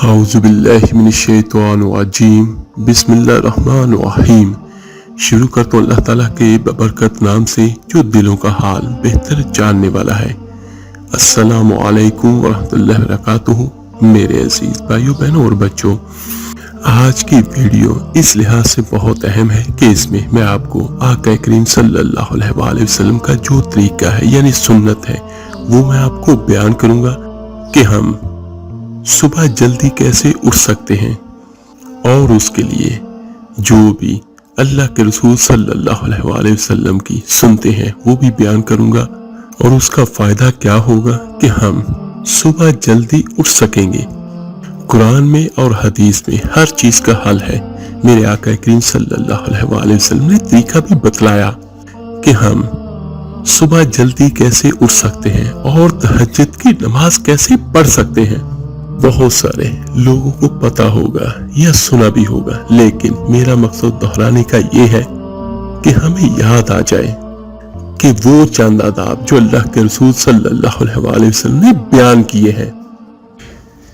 औज़ुबिल्लाहि मिनश्शैतानिर्रजीम बिस्मिल्लाहिर्रहमानिर्रहीम। शुरू करता हूँ अल्लाह ताला के बबरकत नाम से जो दिलों का हाल बेहतर जानने वाला है। अस्सलामु अलैकुम वरहमतुल्लाहि वबरकातुहू। मेरे अजीज भाइयों बहनों और बच्चों, आज की वीडियो इस लिहाज से बहुत अहम है कि इसमें मैं आपको आका करीम सल्लल्लाहु अलैहि वसल्लम का जो तरीका है यानी सुन्नत है वो मैं आपको बयान करूंगा कि हम सुबह जल्दी कैसे उठ सकते हैं, और उसके लिए जो भी अल्लाह के रसूल सल्लल्लाहु अलैहि वसल्लम की सुनते हैं वो भी बयान करूंगा, और उसका फायदा क्या होगा कि हम सुबह जल्दी उठ सकेंगे। कुरान में और हदीस में हर चीज का हल है। मेरे आका करीम सल्लल्लाहु अलैहि वसल्लम ने तरीका भी बतलाया कि हम सुबह जल्दी कैसे उठ सकते हैं और तहज्जुद की नमाज कैसे पढ़ सकते हैं। बहुत सारे लोगों को पता होगा या सुना भी होगा, लेकिन मेरा मकसद दोहराने का ये है कि हमें याद आ जाए कि वो चंद आदाब जो अल्लाह के रसूल सल्लल्लाहु अलैहि वसल्लम ने बयान किए हैं।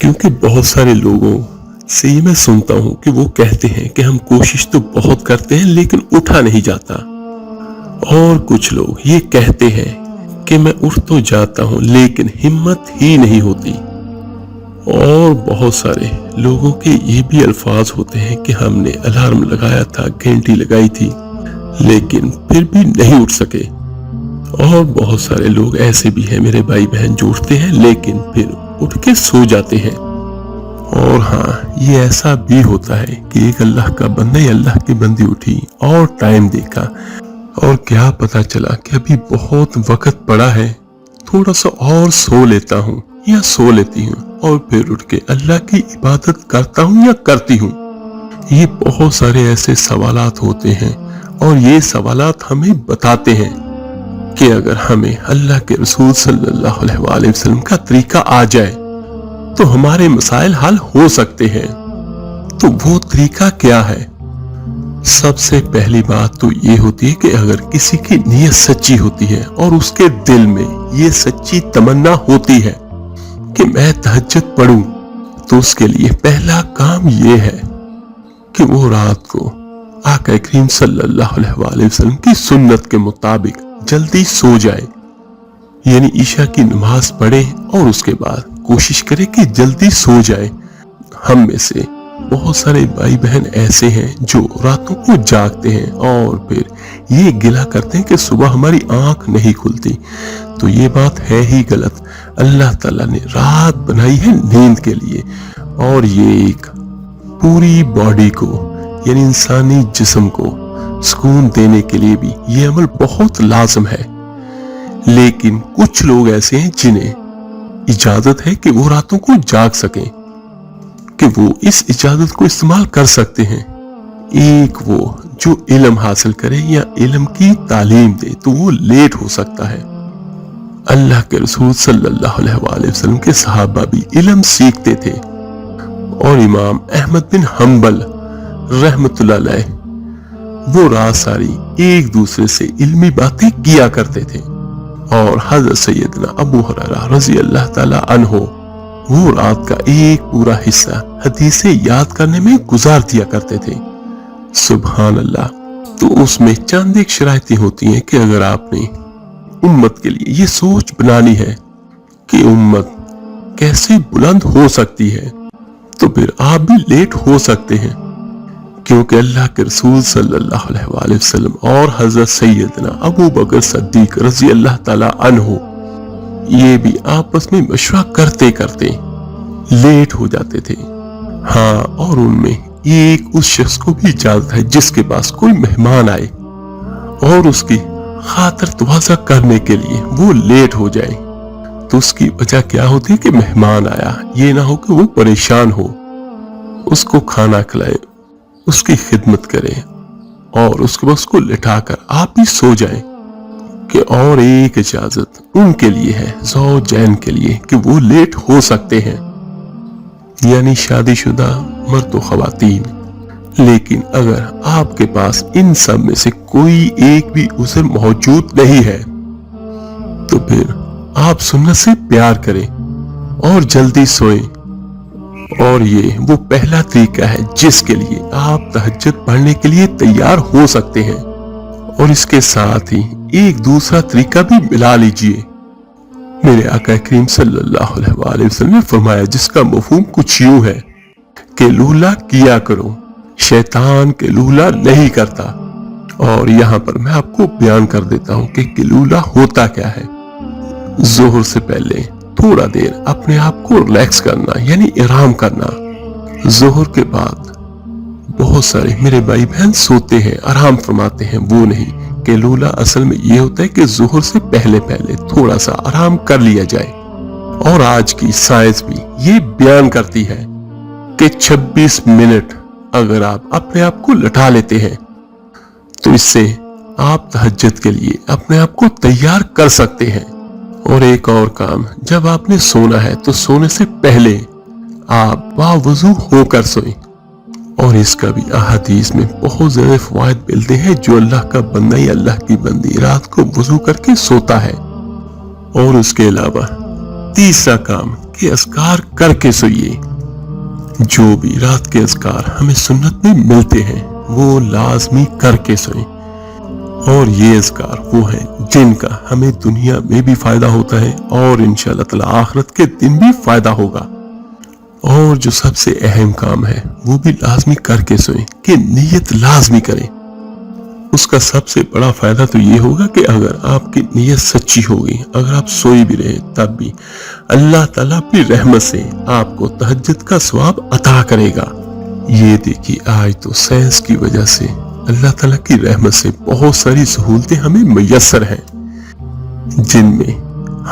क्योंकि बहुत सारे लोगों से ये मैं सुनता हूँ कि वो कहते हैं कि हम कोशिश तो बहुत करते हैं लेकिन उठा नहीं जाता, और कुछ लोग ये कहते हैं कि मैं उठ तो जाता हूँ लेकिन हिम्मत ही नहीं होती, और बहुत सारे लोगों के ये भी अल्फाज होते हैं कि हमने अलार्म लगाया था, घंटी लगाई थी, लेकिन फिर भी नहीं उठ सके। और बहुत सारे लोग ऐसे भी हैं मेरे भाई बहन जो उठते हैं लेकिन फिर उठ के सो जाते हैं। और हाँ, ये ऐसा भी होता है कि एक अल्लाह का बंदा या अल्लाह की बंदी उठी और टाइम देखा और क्या पता चला कि अभी बहुत वक्त पड़ा है, थोड़ा सा और सो लेता हूँ या सो लेती हूँ, और फिर उठ के अल्लाह की इबादत करता हूँ या करती हूँ। ये बहुत सारे ऐसे सवालात होते हैं, और ये सवालात हमें बताते हैं कि अगर हमें अल्लाह के रसूल सल्लल्लाहु अलैहि वसल्लम का तरीका आ जाए तो हमारे मसाइल हल हो सकते हैं। तो वो तरीका क्या है? सबसे पहली बात तो ये होती है कि अगर किसी की नीयत सच्ची होती है और उसके दिल में ये सच्ची तमन्ना होती है कि मैं तहज्जुद पढ़ूं, तो उसके लिए पहला काम ये है कि वो रात को आका करीम सल्लल्लाहु अलैहि वसल्लम की सुन्नत के मुताबिक जल्दी सो जाए, यानी ईशा की नमाज पढ़े और उसके बाद कोशिश करे कि जल्दी सो जाए। हम में से बहुत सारे भाई बहन ऐसे हैं जो रातों को जागते हैं और फिर ये गिला करते हैं कि सुबह हमारी आंख नहीं खुलती। तो ये बात है ही गलत। अल्लाह ताला ने रात बनाई है नींद के लिए, और ये एक पूरी बॉडी को यानी इंसानी जिस्म को सुकून देने के लिए भी ये अमल बहुत लाजम है। लेकिन कुछ लोग ऐसे हैं जिन्हें इजाजत है कि वो रातों को जाग सकें, कि वो इस इजाजत को इस्तेमाल कर सकते हैं। एक वो जो इल्म हासिल करे या इल्म की तालीम दे, तो वो लेट हो सकता है। अल्लाह के रसूल सल्लल्लाहु अलैहि वसल्लम के सहाबा भी इल्म सीखते थे, और इमाम अहमद बिन हम्बल रहमतुल्लाह अलैह वो रात सारी एक दूसरे से इल्मी बातें किया करते थे, और हजरत सैयदना अबू हुरैरा रज़ी अल्लाह ताला अन्हो वो रात का एक पूरा हिस्सा हदीसें याद करने में गुजार दिया करते थे। सुभान अल्लाह। तो उसमें चंद एक शराइतें होती हैं कि अगर आपने उम्मत के लिए ये सोच बनानी है कि उम्मत कैसे बुलंद हो सकती है, तो फिर आप भी लेट हो सकते हैं, क्योंकि अल्लाह के रसूल सल्लल्लाहु अलैहि वसल्लम और हजरत सैयदना अबू बकर सिद्दीक रज़ी अल्लाह ताला अन्हु ये भी आपस में मशवरा करते करते लेट हो जाते थे। हाँ, और उनमें एक उस शख्स को भी इजाजत है जिसके पास कोई मेहमान आए और उसकी खातिर तवाज़ा करने के लिए वो लेट हो जाए, तो उसकी वजह क्या होती है कि मेहमान आया, ये ना हो कि वो परेशान हो, उसको खाना खिलाए, उसकी खिदमत करें और उसके बाद उसको लिटाकर आप भी सो जाएं। कि और एक इजाजत उनके लिए है, ज़ौजैन के लिए, कि वो लेट हो सकते हैं, यानी शादीशुदा मर्द व ख़वातीन। लेकिन अगर आपके पास इन सब में से कोई एक भी उज़र मौजूद नहीं है, तो फिर आप सुन्नत से प्यार करें और जल्दी सोएं, اور یہ وہ پہلا طریقہ ہے جس کے لیے آپ تہجد پڑھنے کے لیے تیار ہو سکتے ہیں، اور اس کے ساتھ ہی ایک دوسرا طریقہ بھی ملا لیجئے۔ میرے آقا کریم صلی اللہ علیہ وآلہ وسلم نے فرمایا، جس کا مفہوم کچھ یوں ہے کہ لولا کیا کرو، شیطان کے لولا نہیں کرتا۔ اور یہاں پر میں آپ کو بیان کر دیتا ہوں کہ قلولہ ہوتا کیا ہے۔ ظہر سے پہلے تھوڑا دیر اپنے آپ کو ریلیکس کرنا، یعنی آرام کرنا۔ ظہر کے بعد بہت سارے میرے بھائی بہن سوتے ہیں، آرام فرماتے ہیں، وہ نہیں۔ قلولہ اصل میں یہ ہوتا ہے کہ ظہر سے پہلے تھوڑا سا آرام کر لیا جائے۔ اور آج کی سائنس بھی یہ بیان کرتی ہے کہ 26 منٹ اگر آپ اپنے آپ کو لٹا لیتے ہیں تو اس سے آپ تہجد کے لیے اپنے آپ کو تیار کر سکتے ہیں۔ اور ایک اور کام، جب آپ نے سونا ہے تو سونے سے پہلے آپ باوضو ہو کر سوئیں۔ اور اس کا بھی احادیث میں بہت زیادہ فوائد ملتے ہیں۔ جو اللہ کا بندہ یا اللہ کی بندی رات کو وضو کر کے سوتا ہے، اور اس کے علاوہ تیسرا کام کہ اذکار کر کے سوئیے۔ جو بھی رات کے اذکار ہمیں سنت میں ملتے ہیں وہ لازمی کر کے سوئیں۔ اور یہ اذکار وہ ہیں جن کا ہمیں دنیا میں بھی فائدہ ہوتا ہے اور انشاءاللہ تعالی آخرت کے دن بھی فائدہ ہوگا۔ اور جو سب سے اہم کام ہے وہ بھی لازمی کر کے سوئیں کہ نیت لازمی کریں۔ اس کا سب سے بڑا فائدہ تو یہ ہوگا کہ اگر آپ کی نیت سچی ہوگی، اگر آپ سوئی بھی رہے تب بھی اللہ تعالیٰ اپنی رحمت سے آپ کو تہجد کا ثواب عطا کرے گا۔ یہ دیکھیے، آج تو سائنس کی وجہ سے اللہ تعالیٰ کی رحمت سے بہت ساری سہولتیں ہمیں میسر ہیں، جن میں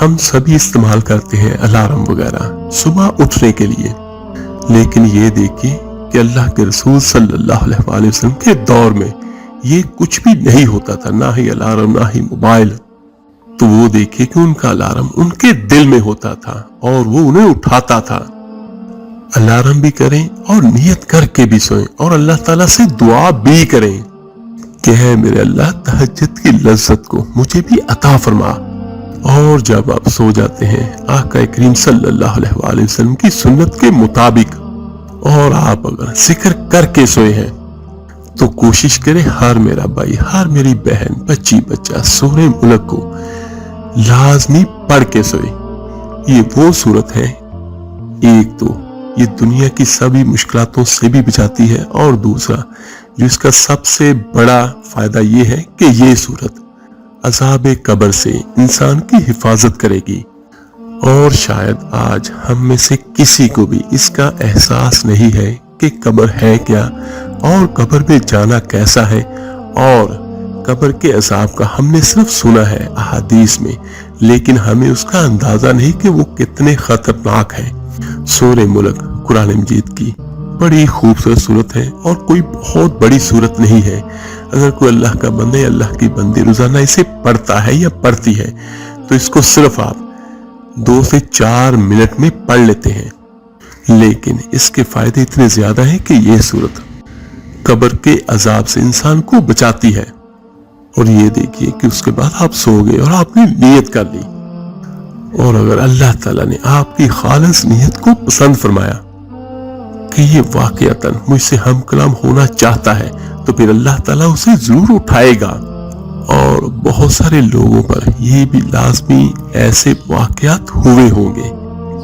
ہم سبھی استعمال کرتے ہیں الارم وغیرہ صبح اٹھنے کے لیے۔ لیکن یہ دیکھیے کہ اللہ کے رسول صلی اللہ علیہ وآلہ وسلم کے دور میں یہ کچھ بھی نہیں ہوتا تھا، نہ ہی الارم نہ ہی موبائل۔ تو وہ دیکھیے کہ ان کا الارم ان کے دل میں ہوتا تھا اور وہ انہیں اٹھاتا تھا۔ الارم بھی کریں اور نیت کر کے بھی سوئیں اور اللہ تعالیٰ سے دعا بھی کریں کہ اے میرے اللہ، تہجد کی لذت کو مجھے بھی عطا فرما۔ اور جب آپ سو جاتے ہیں آقا کریم صلی اللہ علیہ وآلہ وسلم کی سنت کے مطابق، اور آپ اگر ذکر کر کے سوئے ہیں تو کوشش کریں ہر میرا بھائی، ہر میری بہن، بچی بچہ سورہ ملک کو لازمی پڑھ کے سوئے۔ یہ وہ صورت ہے، ایک تو یہ دنیا کی سبھی مشکلاتوں سے بھی بچاتی ہے، اور دوسرا جو اس کا سب سے بڑا فائدہ یہ ہے کہ یہ صورت عذاب قبر سے انسان کی حفاظت کرے گی۔ اور شاید آج ہم میں سے کسی کو بھی اس کا احساس نہیں ہے کہ قبر ہے کیا، اور قبر میں جانا کیسا ہے، اور قبر کے عذاب کا ہم نے صرف سنا ہے احادیث میں، لیکن ہمیں اس کا اندازہ نہیں کہ وہ کتنے خطرناک ہے۔ سورہ ملک قرآن مجید کی بڑی خوبصورت صورت ہے اور کوئی بہت بڑی صورت نہیں ہے۔ اگر کوئی اللہ کا بندہ یا اللہ کی بندی روزانہ اسے پڑھتا ہے یا پڑھتی ہے تو اس کو صرف آپ 2 سے 4 منٹ میں پڑھ لیتے ہیں، لیکن اس کے فائدے اتنے زیادہ ہیں کہ یہ صورت قبر کے عذاب سے انسان کو بچاتی ہے۔ اور یہ دیکھیے کہ اس کے بعد آپ سو گئے اور آپ نے نیت کر لی، اور اگر اللہ تعالیٰ نے آپ کی خالص نیت کو پسند فرمایا کہ یہ واقعتاً مجھ سے ہم کلام ہونا چاہتا ہے، تو پھر اللہ تعالیٰ اسے ضرور اٹھائے گا۔ اور بہت سارے لوگوں پر یہ بھی لازمی ایسے واقعات ہوئے ہوں گے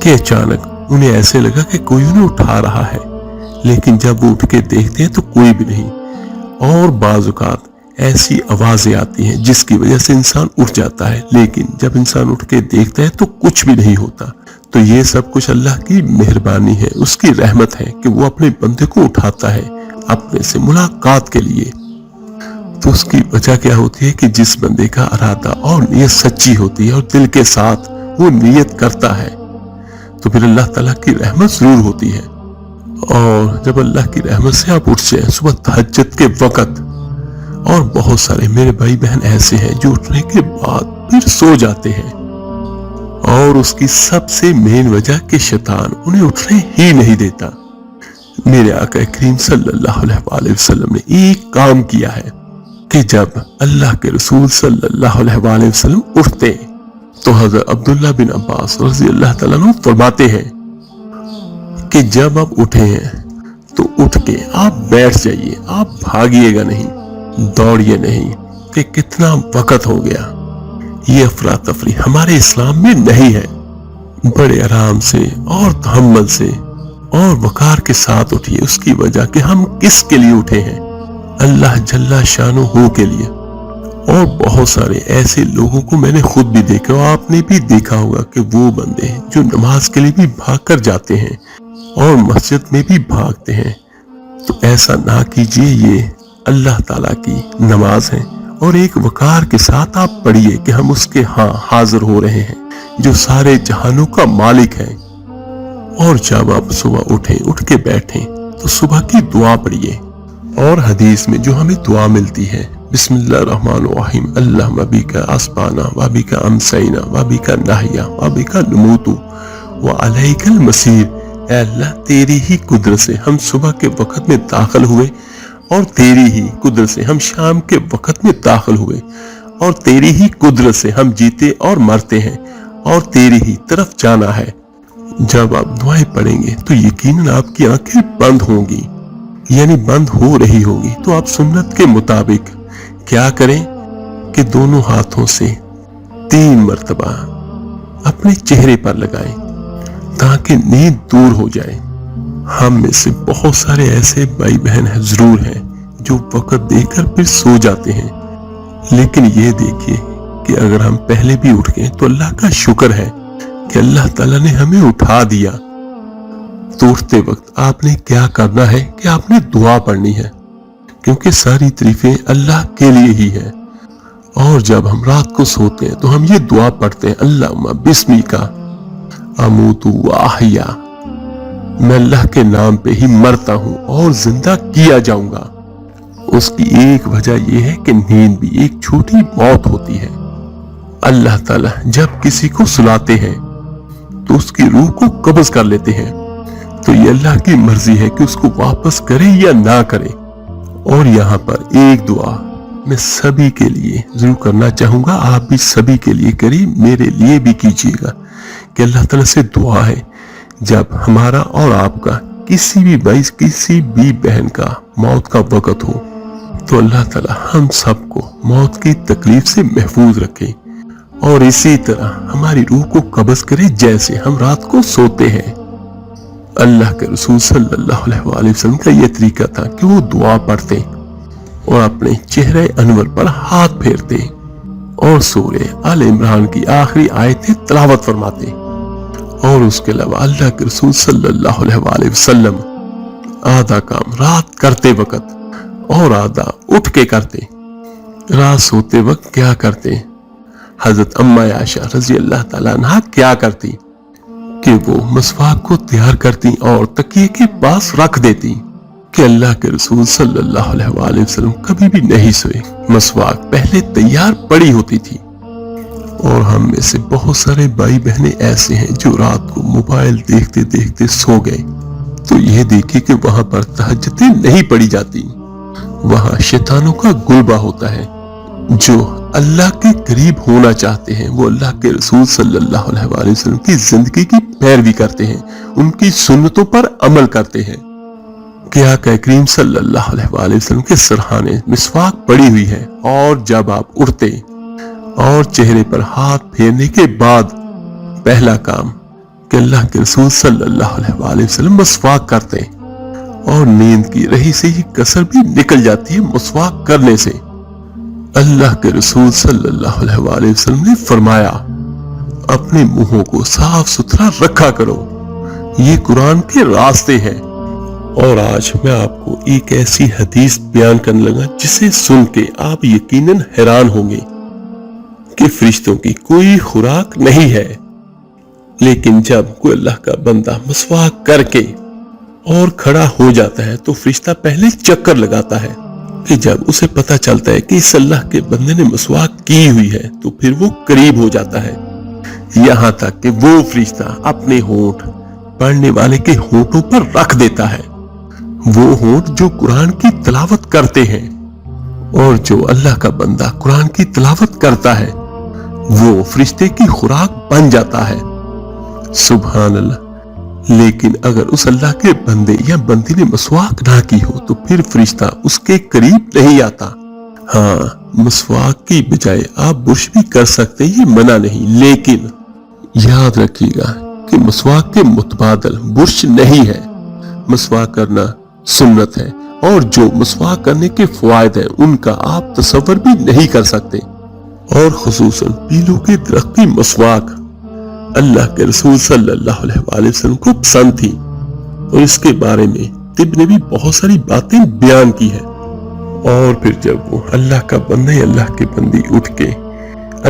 کہ اچانک انہیں ایسے لگا کہ کوئی انہیں اٹھا رہا ہے، لیکن جب وہ اٹھ کے دیکھتے ہیں تو کوئی بھی نہیں۔ اور بعض اوقات ایسی آوازیں آتی ہیں جس کی وجہ سے انسان اٹھ جاتا ہے، لیکن جب انسان اٹھ کے دیکھتا ہے تو کچھ بھی نہیں ہوتا۔ تو یہ سب کچھ اللہ کی مہربانی ہے، اس کی رحمت ہے کہ وہ اپنے بندے کو اٹھاتا ہے اپنے سے ملاقات کے لیے۔ تو اس کی وجہ کیا ہوتی ہے کہ جس بندے کا ارادہ اور نیت سچی ہوتی ہے اور دل کے ساتھ وہ نیت کرتا ہے تو پھر اللہ تعالیٰ کی رحمت ضرور ہوتی ہے۔ اور جب اللہ کی رحمت سے آپ اٹھ جائیں صبح تہجد کے وقت، اور بہت سارے میرے بھائی بہن ایسے ہیں جو اٹھنے کے بعد پھر سو جاتے ہیں، اور اس کی سب سے مین وجہ کہ شیطان انہیں اٹھنے ہی نہیں دیتا۔ میرے آقا کریم صلی اللہ علیہ وآلہ وسلم نے ایک کام کیا ہے کہ جب اللہ کے رسول صلی اللہ علیہ وآلہ وسلم اٹھتے تو حضرت عبداللہ بن عباس رضی اللہ تعالیٰ عنہ فرماتے ہیں कि जब आप उठे हैं तो उठ के आप बैठ जाइए, आप भागिएगा नहीं, दौड़िए नहीं कि कितना वक्त हो गया। ये अफरा तफरी हमारे इस्लाम में नहीं है। बड़े आराम से और तहम्मुल से और वकार के साथ उठिए। उसकी वजह कि हम किसके लिए उठे हैं? अल्लाह जल्ला शानो हो के लिए। और बहुत सारे ऐसे लोगों को मैंने खुद भी देखा और आपने भी देखा होगा कि वो बंदे हैं जो नमाज के लिए भी भाग कर जाते हैं और मस्जिद में भी भागते हैं। तो ऐसा ना कीजिए, ये अल्लाह ताला की नमाज है और एक वकार के साथ आप पढ़िए कि हम उसके हाजिर हो रहे हैं जो सारे जहानों का मालिक है। और जब आप सुबह उठ के बैठें तो सुबह की दुआ पढ़िए। और हदीस में जो हमें दुआ मिलती है, बिस्मिल्लाहिर्रहमानिर्रहीम, अल्लाहुम्मा बिका अस्बाना व बिका अमसैना व बिका नहया व बिका नमूतु व अलैकल मसीर। ऐ अल्लाह, तेरी ही कुदरत से हम सुबह के वक्त में दाखिल हुए और तेरी ही कुदरत से हम शाम के वक्त में दाखिल हुए और तेरी ही कुदरत से हम जीते और मरते हैं और तेरी ही तरफ जाना है। जब आप दुआएं पढ़ेंगे तो यकीनन आपकी आंखें बंद होंगी, यानी बंद हो रही होगी। तो आप सुन्नत के मुताबिक क्या करें कि दोनों हाथों से 3 मर्तबा अपने चेहरे पर लगाएं ताकि नींद दूर हो जाए। हम में से बहुत सारे ऐसे भाई बहन जरूर हैं जो वक्त देकर फिर सो जाते हैं, लेकिन ये देखिए कि अगर हम पहले भी उठ गए तो अल्लाह का शुक्र है कि अल्लाह ताला ने हमें उठा दिया। तो उठते वक्त आपने क्या करना है कि आपने दुआ पढ़नी है, क्योंकि सारी तारीफें अल्लाह के लिए ही है। और जब हम रात को सोते हैं तो हम ये दुआ पढ़ते हैं, अल्लाहुम्मा बिस्मिका अमूतु व अहया, मैं अल्लाह के नाम पे ही मरता हूं और जिंदा किया जाऊंगा। उसकी एक वजह यह है कि नींद भी एक छोटी मौत होती है। अल्लाह ताला जब किसी को सुलाते हैं तो उसकी रूह को कब्ज कर लेते हैं। तो ये अल्लाह की मर्जी है कि उसको वापस करे या ना करे। और यहाँ पर एक दुआ मैं सभी के लिए जरूर करना चाहूंगा, आप भी सभी के लिए करिए, मेरे लिए भी कीजिएगा कि अल्लाह ताला से दुआ है, जब हमारा और आपका किसी भी भाई किसी भी बहन का मौत का वक्त हो तो अल्लाह ताला हम सबको मौत की तकलीफ से महफूज रखे और इसी तरह हमारी रूह को कब्ज करे जैसे हम रात को सोते हैं। अल्लाह के रसूल सल्लल्लाहु अलैहि वसल्लम का यह तरीका था कि वो दुआ पढ़ते और अपने चेहरे अनवर पर हाथ फेरते और सूरे आल इमरान की आखिरी आयतें तिलावत फरमाते। और उसके अलावा अल्लाह के रसूल सल्लल्लाहु अलैहि वसल्लम आधा काम रात करते वक्त और आधा उठ के करते। रात सोते वक्त क्या करते? हजरत अम्मा आयशा रजी अल्लाह ताला अन्हा क्या करती कि वो मसवाक को तैयार करती और तकिए के पास रख देती कि अल्लाह के रसूल सल्लल्लाहु अलैहि वसल्लम कभी भी नहीं सोए, मसवाक पहले तैयार पड़ी होती थी। और हम में से बहुत सारे भाई बहनें ऐसे हैं जो रात को मोबाइल देखते देखते सो गए। तो ये देखिए कि वहां पर तहज्जुदें नहीं पड़ी जाती, वहां शैतानों का गुलबा होता है। जो अल्लाह के करीब होना चाहते हैं वो अल्लाह के रसूल सल्लल्लाहु अलैहि वसल्लम की जिंदगी की पैरवी करते हैं, उनकी सुन्नतों पर अमल करते हैं। क्या करीम सल्लल्लाहु अलैहि वसल्लम के सरहाने मिसवाक पड़ी हुई है और जब आप उठते और चेहरे पर हाथ फेरने के बाद पहला काम कि अल्लाह के रसूल सल्लल्लाहु अलैहि वसल्लम मसवाक करते और नींद की रही से ही कसर भी निकल जाती है मसवाक करने से। अल्लाह के रसूल सल्लल्लाहु अलैहि वसल्लम ने फरमाया, अपने मुंहों को साफ सुथरा रखा करो, ये कुरान के रास्ते हैं। और आज मैं आपको एक ऐसी हदीस बयान करने लगा जिसे सुन के आप यकीनन हैरान होंगे कि फरिश्तों की कोई खुराक नहीं है, लेकिन जब कोई अल्लाह का बंदा मसवाक करके और खड़ा हो जाता है तो फरिश्ता पहले चक्कर लगाता है कि जब उसे पता चलता है कि इस अल्लाह के बंदे ने मसवाक की हुई है तो फिर वो करीब हो जाता है, यहाँ तक कि वो फरिश्ता अपने होंठ पढ़ने वाले के होंठों पर रख देता है, वो होंठ जो कुरान की तिलावत करते हैं। और जो अल्लाह का बंदा कुरान की तिलावत करता है वो फरिश्ते की खुराक बन जाता है। सुभान अल्लाह। لیکن اگر اس اللہ کے بندے یا بندی نے مسواک نہ کی ہو تو پھر فرشتہ اس کے قریب نہیں آتا۔ ہاں، مسواک کی بجائے آپ برش بھی کر سکتے، یہ منع نہیں، لیکن یاد رکھیے گا کہ مسواک کے متبادل برش نہیں ہے۔ مسواک کرنا سنت ہے، اور جو مسواک کرنے کے فوائد ہیں ان کا آپ تصور بھی نہیں کر سکتے، اور خصوصاً پیلوں کے درخت کی مسواک اللہ کے رسول صلی اللہ علیہ وآلہ وسلم کو پسند تھی، اور اس کے بارے میں طب نے بھی بہت ساری باتیں بیان کی ہیں۔ اور پھر جب وہ اللہ کا بندہ یا اللہ کے بندی اٹھ کے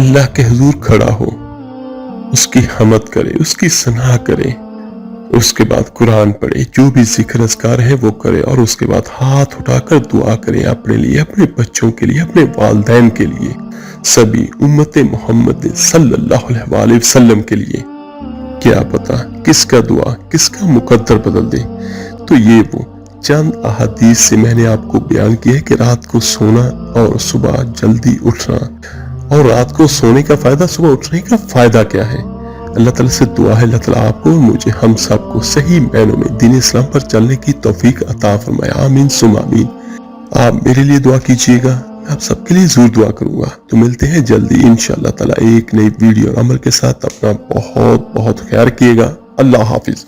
اللہ کے حضور کھڑا ہو، اس کی حمد کرے، اس کی ثنا کرے، اس کے بعد قرآن پڑھے، جو بھی ذکر اذکار ہے وہ کرے، اور اس کے بعد ہاتھ اٹھا کر دعا کرے اپنے لیے، اپنے بچوں کے لیے، اپنے والدین کے لیے، سبھی امت محمد صلی اللہ علیہ وآلہ وسلم کے لیے۔ کیا پتا کس کا دعا کس کا مقدر بدل دے۔ تو یہ وہ چند احادیث سے میں نے آپ کو بیان کیا ہے کہ رات کو سونا اور صبح جلدی اٹھنا، اور رات کو سونے کا فائدہ، صبح اٹھنے کا فائدہ کیا ہے۔ اللہ تعالیٰ سے دعا ہے اللہ تعالیٰ آپ کو اور مجھے، ہم سب کو صحیح معنوں میں دین اسلام پر چلنے کی توفیق عطا فرمائے، آمین ثم آمین۔ آپ میرے لیے دعا کیجئے گا، میں آپ سب کے لیے ضرور دعا کروں گا۔ تو ملتے ہیں جلدی انشاءاللہ تعالیٰ ایک نئی ویڈیو اور عمل کے ساتھ۔ اپنا بہت بہت خیال رکھیے گا۔ اللہ حافظ۔